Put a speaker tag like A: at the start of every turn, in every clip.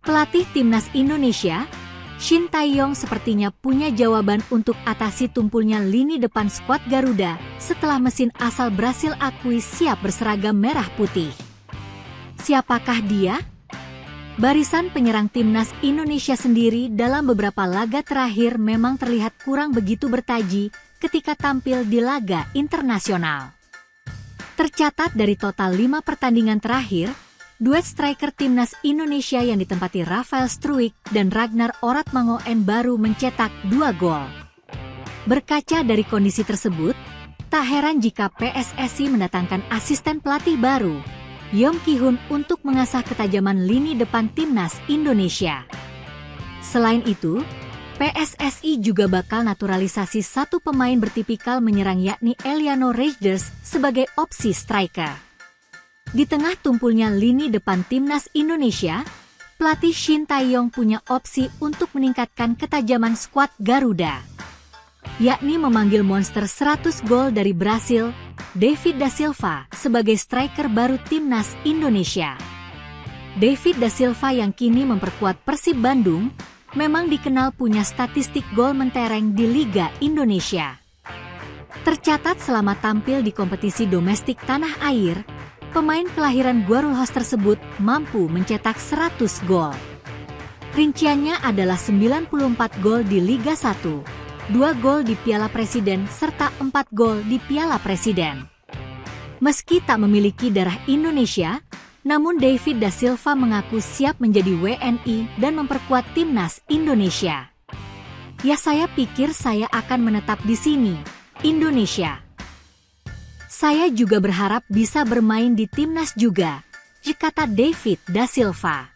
A: Pelatih Timnas Indonesia, Shin Tae-yong sepertinya punya jawaban untuk atasi tumpulnya lini depan skuad Garuda setelah mesin asal Brasil akui siap berseragam merah putih. Siapakah dia? Barisan penyerang Timnas Indonesia sendiri dalam beberapa laga terakhir memang terlihat kurang begitu bertaji ketika tampil di laga internasional. Tercatat dari total 5 pertandingan terakhir, duet striker Timnas Indonesia yang ditempati Rafael Struijk dan Ragnar Oratmangoen baru mencetak 2 gol. Berkaca dari kondisi tersebut, tak heran jika PSSI mendatangkan asisten pelatih baru, Yong Ki-hun, untuk mengasah ketajaman lini depan Timnas Indonesia. Selain itu, PSSI juga bakal naturalisasi satu pemain bertipikal menyerang yakni Eliano Reijers sebagai opsi striker. Di tengah tumpulnya lini depan Timnas Indonesia, pelatih Shin Tae-yong punya opsi untuk meningkatkan ketajaman skuad Garuda, yakni memanggil monster 100 gol dari Brasil, David da Silva, sebagai striker baru Timnas Indonesia. David da Silva yang kini memperkuat Persib Bandung, memang dikenal punya statistik gol mentereng di Liga Indonesia. Tercatat selama tampil di kompetisi domestik tanah air, pemain kelahiran Guarulhos tersebut mampu mencetak 100 gol. Rinciannya adalah 94 gol di Liga 1, 2 gol di Piala Presiden serta 4 gol di Piala Presiden. Meski tak memiliki darah Indonesia, namun David da Silva mengaku siap menjadi WNI dan memperkuat Timnas Indonesia. Ya, saya pikir saya akan menetap di sini, Indonesia. Saya juga berharap bisa bermain di Timnas juga, kata David da Silva.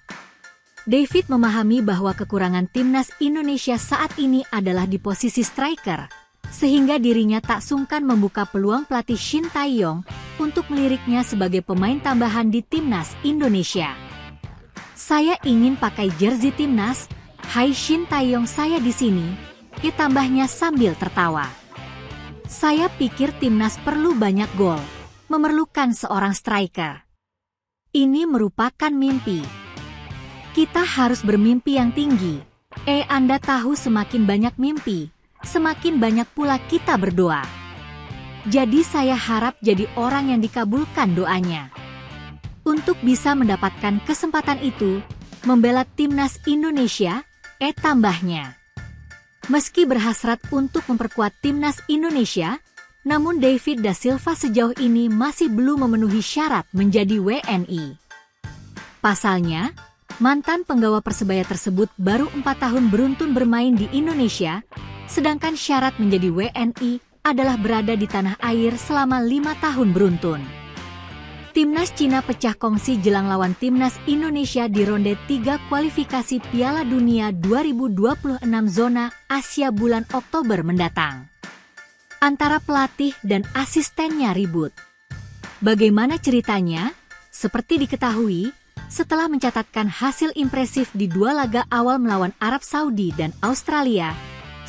A: David memahami bahwa kekurangan Timnas Indonesia saat ini adalah di posisi striker, sehingga dirinya tak sungkan membuka peluang pelatih Shin Tae-yong untuk meliriknya sebagai pemain tambahan di Timnas Indonesia. Saya ingin pakai jersey Timnas, hai Shin Tae-yong, saya di sini, ditambahnya sambil tertawa. Saya pikir Timnas perlu banyak gol, memerlukan seorang striker. Ini merupakan mimpi. Kita harus bermimpi yang tinggi. Anda tahu, semakin banyak mimpi, semakin banyak pula kita berdoa. Jadi saya harap jadi orang yang dikabulkan doanya. Untuk bisa mendapatkan kesempatan itu, membela Timnas Indonesia, tambahnya. Meski berhasrat untuk memperkuat Timnas Indonesia, namun David da Silva sejauh ini masih belum memenuhi syarat menjadi WNI. Pasalnya, mantan penggawa Persebaya tersebut baru 4 tahun beruntun bermain di Indonesia, sedangkan syarat menjadi WNI adalah berada di tanah air selama 5 tahun beruntun. Timnas Cina pecah kongsi jelang lawan Timnas Indonesia di ronde 3 kualifikasi Piala Dunia 2026 zona Asia bulan Oktober mendatang. Antara pelatih dan asistennya ribut. Bagaimana ceritanya? Seperti diketahui, setelah mencatatkan hasil impresif di 2 laga awal melawan Arab Saudi dan Australia,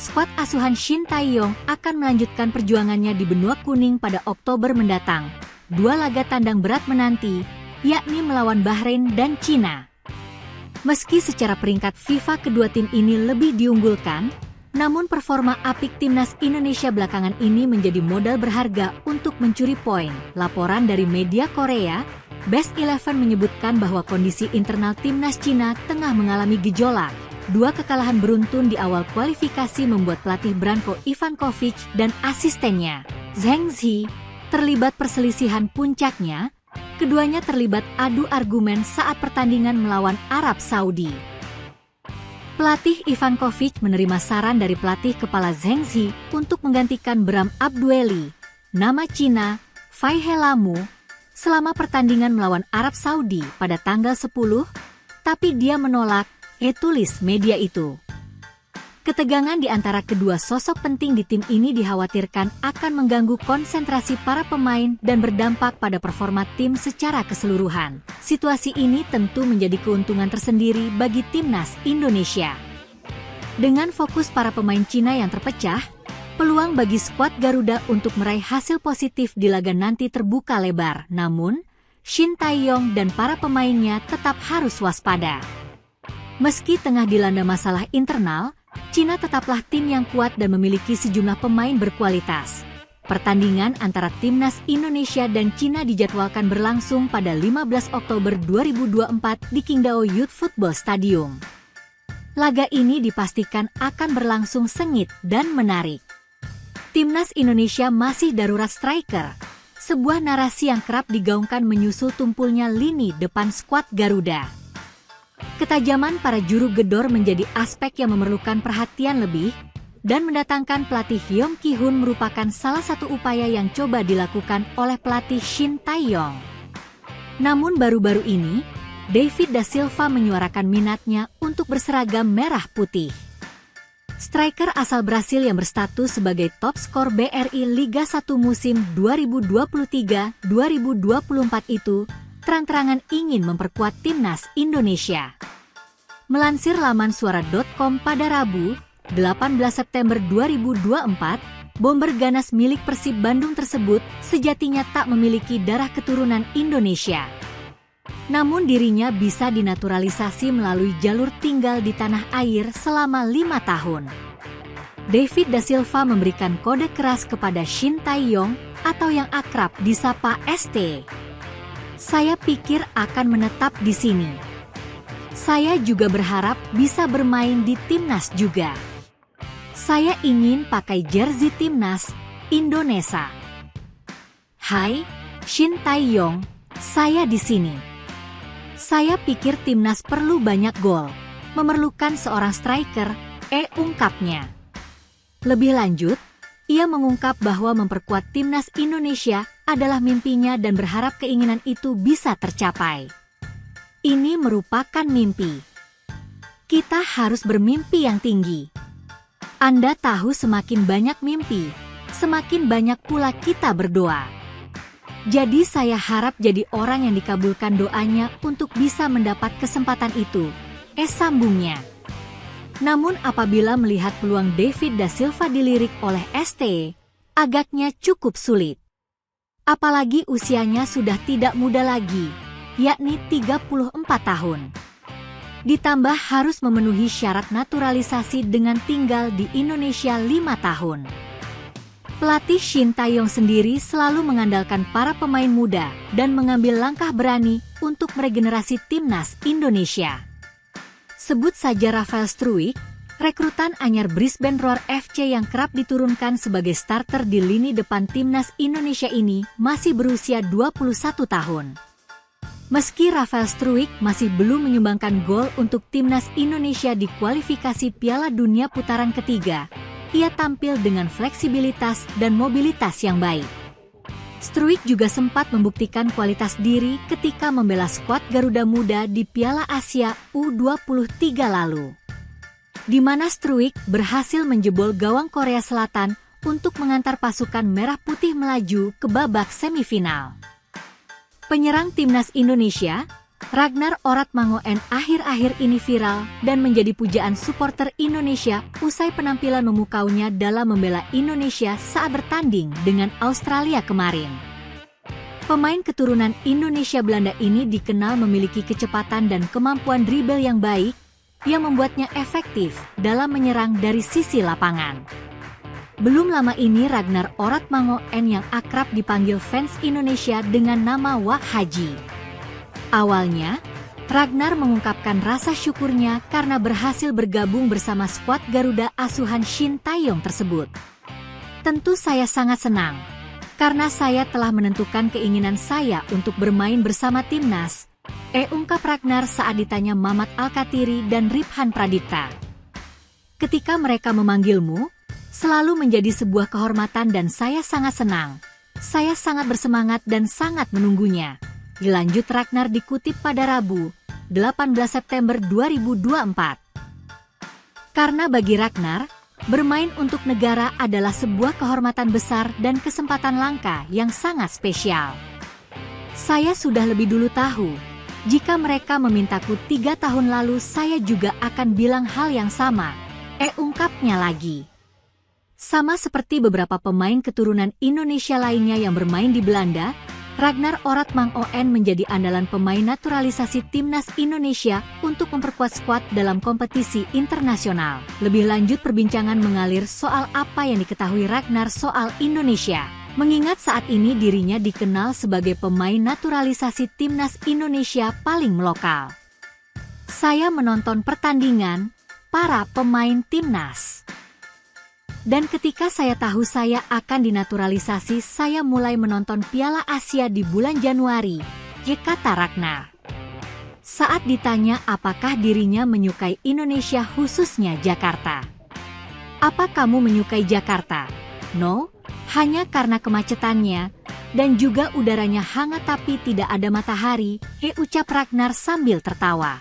A: skuad asuhan Shin Tae-yong akan melanjutkan perjuangannya di benua kuning pada Oktober mendatang. 2 laga tandang berat menanti, yakni melawan Bahrain dan Cina. Meski secara peringkat FIFA kedua tim ini lebih diunggulkan, namun performa apik Timnas Indonesia belakangan ini menjadi modal berharga untuk mencuri poin. Laporan dari media Korea, Best 11 menyebutkan bahwa kondisi internal Timnas Cina tengah mengalami gejolak. 2 kekalahan beruntun di awal kualifikasi membuat pelatih Branko Ivankovic dan asistennya, Zheng Zhi, terlibat perselisihan. Puncaknya, keduanya terlibat adu argumen saat pertandingan melawan Arab Saudi. Pelatih Ivankovic menerima saran dari pelatih kepala Zheng Zhi untuk menggantikan Bram Abdueli, nama Cina, Fai Helamu, selama pertandingan melawan Arab Saudi pada tanggal 10, tapi dia menolak, tulis media itu. Ketegangan di antara kedua sosok penting di tim ini dikhawatirkan akan mengganggu konsentrasi para pemain dan berdampak pada performa tim secara keseluruhan. Situasi ini tentu menjadi keuntungan tersendiri bagi Timnas Indonesia. Dengan fokus para pemain Cina yang terpecah, peluang bagi skuad Garuda untuk meraih hasil positif di laga nanti terbuka lebar. Namun, Shin Tae-yong dan para pemainnya tetap harus waspada. Meski tengah dilanda masalah internal, Cina tetaplah tim yang kuat dan memiliki sejumlah pemain berkualitas. Pertandingan antara Timnas Indonesia dan Cina dijadwalkan berlangsung pada 15 Oktober 2024 di Qingdao Youth Football Stadium. Laga ini dipastikan akan berlangsung sengit dan menarik. Timnas Indonesia masih darurat striker, sebuah narasi yang kerap digaungkan menyusul tumpulnya lini depan skuad Garuda. Ketajaman para juru gedor menjadi aspek yang memerlukan perhatian lebih, dan mendatangkan pelatih Yong Ki-hun merupakan salah satu upaya yang coba dilakukan oleh pelatih Shin Tae-yong. Namun baru-baru ini, David da Silva menyuarakan minatnya untuk berseragam merah putih. Striker asal Brasil yang berstatus sebagai top skor BRI Liga 1 musim 2023-2024 itu terang-terangan ingin memperkuat timnas Indonesia. Melansir laman suara.com pada Rabu, 18 September 2024, bomber ganas milik Persib Bandung tersebut sejatinya tak memiliki darah keturunan Indonesia. Namun dirinya bisa dinaturalisasi melalui jalur tinggal di tanah air selama 5 tahun. David da Silva memberikan kode keras kepada Shin Tae-yong atau yang akrab disapa ST. Saya pikir akan menetap di sini. Saya juga berharap bisa bermain di timnas juga. Saya ingin pakai jersey timnas Indonesia. Hai, Shin Tae-yong, saya di sini. Saya pikir timnas perlu banyak gol, memerlukan seorang striker, ungkapnya. Lebih lanjut, ia mengungkap bahwa memperkuat timnas Indonesia adalah mimpinya dan berharap keinginan itu bisa tercapai. Ini merupakan mimpi. Kita harus bermimpi yang tinggi. Anda tahu semakin banyak mimpi, semakin banyak pula kita berdoa. Jadi saya harap jadi orang yang dikabulkan doanya untuk bisa mendapat kesempatan itu, sambungnya. Namun apabila melihat peluang David da Silva dilirik oleh ST, agaknya cukup sulit. Apalagi usianya sudah tidak muda lagi, yakni 34 tahun. Ditambah harus memenuhi syarat naturalisasi dengan tinggal di Indonesia 5 tahun. Pelatih Shin Tae-yong sendiri selalu mengandalkan para pemain muda dan mengambil langkah berani untuk meregenerasi timnas Indonesia. Sebut saja Rafael Struijk, rekrutan anyar Brisbane Roar FC yang kerap diturunkan sebagai starter di lini depan timnas Indonesia ini masih berusia 21 tahun. Meski Rafael Struijk masih belum menyumbangkan gol untuk timnas Indonesia di kualifikasi Piala Dunia putaran ketiga, ia tampil dengan fleksibilitas dan mobilitas yang baik. Struijk juga sempat membuktikan kualitas diri ketika membela skuad Garuda Muda di Piala Asia U23 lalu, di mana Struijk berhasil menjebol gawang Korea Selatan untuk mengantar pasukan Merah Putih melaju ke babak semifinal. Penyerang timnas Indonesia, Ragnar Oratmangoen akhir-akhir ini viral dan menjadi pujaan supporter Indonesia usai penampilan memukaunya dalam membela Indonesia saat bertanding dengan Australia kemarin. Pemain keturunan Indonesia Belanda ini dikenal memiliki kecepatan dan kemampuan dribble yang baik, yang membuatnya efektif dalam menyerang dari sisi lapangan. Belum lama ini Ragnar Oratmangoen yang akrab dipanggil fans Indonesia dengan nama Wak Haji. Awalnya, Ragnar mengungkapkan rasa syukurnya karena berhasil bergabung bersama skuad Garuda asuhan Shin Tae-yong tersebut. Tentu saya sangat senang, karena saya telah menentukan keinginan saya untuk bermain bersama timnas, ungkap Ragnar saat ditanya Mamat Alkatiri dan Riphan Pradipta. Ketika mereka memanggilmu, selalu menjadi sebuah kehormatan dan saya sangat senang. Saya sangat bersemangat dan sangat menunggunya. Dilanjut Ragnar dikutip pada Rabu, 18 September 2024. Karena bagi Ragnar, bermain untuk negara adalah sebuah kehormatan besar dan kesempatan langka yang sangat spesial. Saya sudah lebih dulu tahu, jika mereka memintaku 3 tahun lalu saya juga akan bilang hal yang sama, ungkapnya lagi. Sama seperti beberapa pemain keturunan Indonesia lainnya yang bermain di Belanda, Ragnar Oratmangoen menjadi andalan pemain naturalisasi timnas Indonesia untuk memperkuat skuad dalam kompetisi internasional. Lebih lanjut perbincangan mengalir soal apa yang diketahui Ragnar soal Indonesia. Mengingat saat ini dirinya dikenal sebagai pemain naturalisasi timnas Indonesia paling melokal. Saya menonton pertandingan para pemain timnas. Dan ketika saya tahu saya akan dinaturalisasi, saya mulai menonton Piala Asia di bulan Januari, kata Ragnar. Saat ditanya apakah dirinya menyukai Indonesia khususnya Jakarta. Apa kamu menyukai Jakarta? No, hanya karena kemacetannya, dan juga udaranya hangat tapi tidak ada matahari, ucap Ragnar sambil tertawa.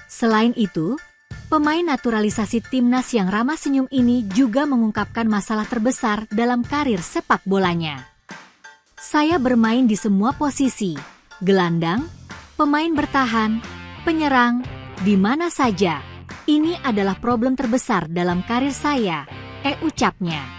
A: Selain itu, pemain naturalisasi timnas yang ramah senyum ini juga mengungkapkan masalah terbesar dalam karir sepak bolanya. Saya bermain di semua posisi, gelandang, pemain bertahan, penyerang, di mana saja. Ini adalah problem terbesar dalam karir saya, ucapnya.